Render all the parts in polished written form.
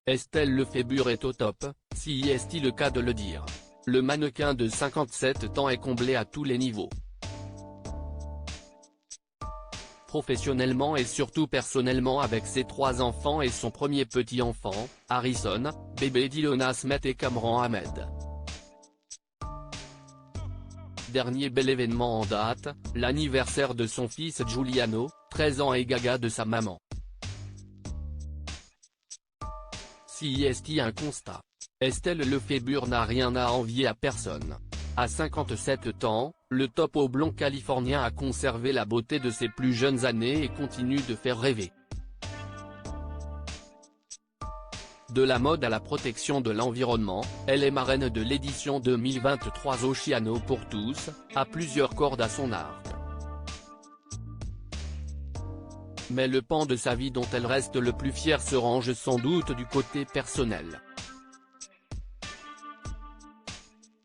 Estelle Lefébure est au top, si est-il le cas de le dire. Le mannequin de 57 ans est comblé à tous les niveaux. Professionnellement et surtout personnellement avec ses 3 enfants et son premier petit-enfant, Harrison, bébé d'Ilona Smet et Cameron Ahmed. Dernier bel événement en date, l'anniversaire de son fils Giuliano, 13 ans et gaga de sa maman. Si est un constat. Estelle Lefébure n'a rien à envier à personne. À 57 ans, le top blond californien a conservé la beauté de ses plus jeunes années et continue de faire rêver. De la mode à la protection de l'environnement, elle est marraine de l'édition 2023 Oceano pour tous, à plusieurs cordes à son arc. Mais le pan de sa vie dont elle reste le plus fière se range sans doute du côté personnel.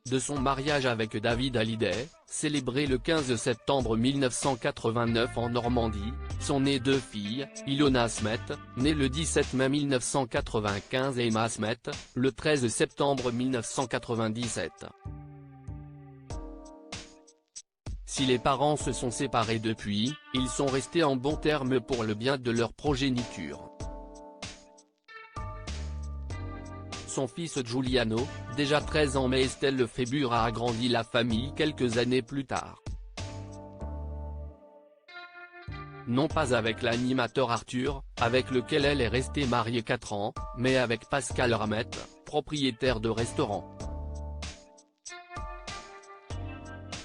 De son mariage avec David Hallyday, célébré le 15 septembre 1989 en Normandie, sont nées 2 filles, Ilona Smet, née le 17 mai 1995 et Emma Smet, le 13 septembre 1997. Si les parents se sont séparés depuis, ils sont restés en bons termes pour le bien de leur progéniture. Son fils Giuliano, déjà 13 ans mais Estelle Lefébure a agrandi la famille quelques années plus tard. Non pas avec l'animateur Arthur, avec lequel elle est restée mariée 4 ans, mais avec Pascal Ramette, propriétaire de restaurant.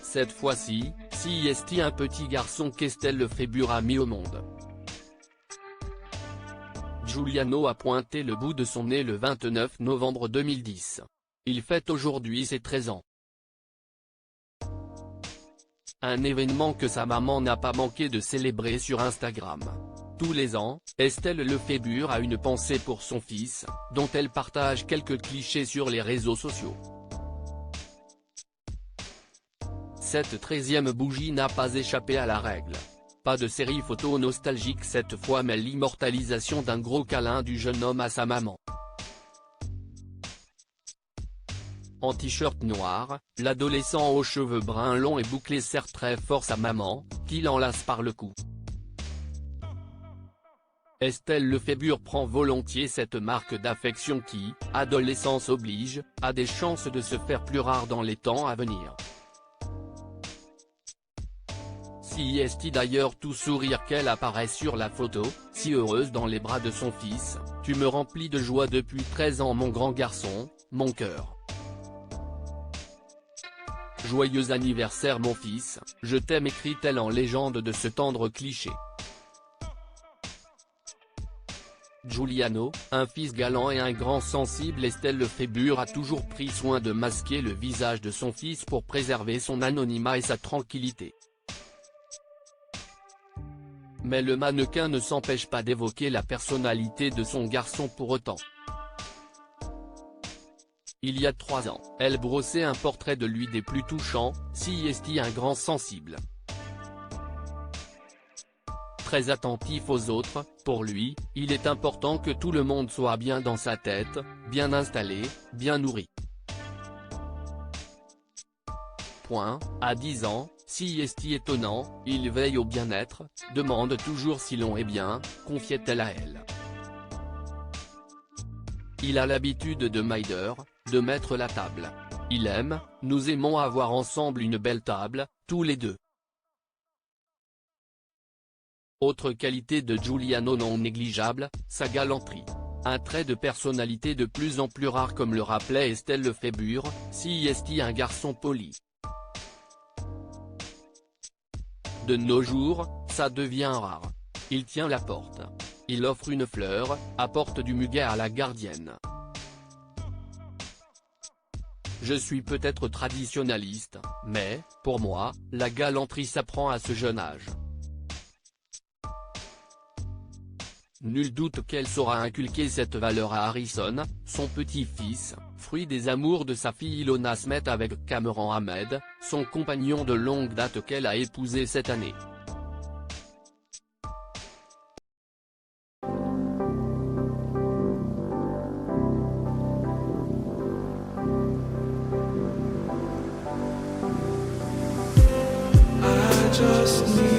Cette fois-ci, si est un petit garçon qu'Estelle Lefébure a mis au monde. Giuliano a pointé le bout de son nez le 29 novembre 2010. Il fête aujourd'hui ses 13 ans. Un événement que sa maman n'a pas manqué de célébrer sur Instagram. Tous les ans, Estelle Lefébure a une pensée pour son fils, dont elle partage quelques clichés sur les réseaux sociaux. Cette 13e bougie n'a pas échappé à la règle. Pas de série photo nostalgique cette fois mais l'immortalisation d'un gros câlin du jeune homme à sa maman. En t-shirt noir, l'adolescent aux cheveux bruns longs et bouclés serre très fort sa maman, qui l'enlace par le cou. Estelle Lefébure prend volontiers cette marque d'affection qui, adolescence oblige, a des chances de se faire plus rare dans les temps à venir. Si est d'ailleurs tout sourire qu'elle apparaît sur la photo, si heureuse dans les bras de son fils, tu me remplis de joie depuis 13 ans mon grand garçon, mon cœur. Joyeux anniversaire mon fils, je t'aime écrit-elle en légende de ce tendre cliché. Giuliano, un fils galant et un grand sensible Estelle Lefébure a toujours pris soin de masquer le visage de son fils pour préserver son anonymat et sa tranquillité. Mais le mannequin ne s'empêche pas d'évoquer la personnalité de son garçon pour autant. Il y a 3 ans, elle brossait un portrait de lui des plus touchants, si est un grand sensible. Très attentif aux autres, pour lui, il est important que tout le monde soit bien dans sa tête, bien installé, bien nourri. À 10 ans, si est étonnant, il veille au bien-être, demande toujours si l'on est bien, confiait-elle à elle. Il a l'habitude de m'aider, de mettre la table. Il aime, nous aimons avoir ensemble une belle table, tous les deux. Autre qualité de Giuliano non négligeable, sa galanterie. Un trait de personnalité de plus en plus rare comme le rappelait Estelle Lefébure, si est un garçon poli. De nos jours, ça devient rare. Il tient la porte. Il offre une fleur, apporte du muguet à la gardienne. Je suis peut-être traditionnaliste, mais, pour moi, la galanterie s'apprend à ce jeune âge. Nul doute qu'elle saura inculquer cette valeur à Harrison, son petit-fils, fruit des amours de sa fille Ilona Smet avec Cameron Ahmed, son compagnon de longue date qu'elle a épousé cette année. just need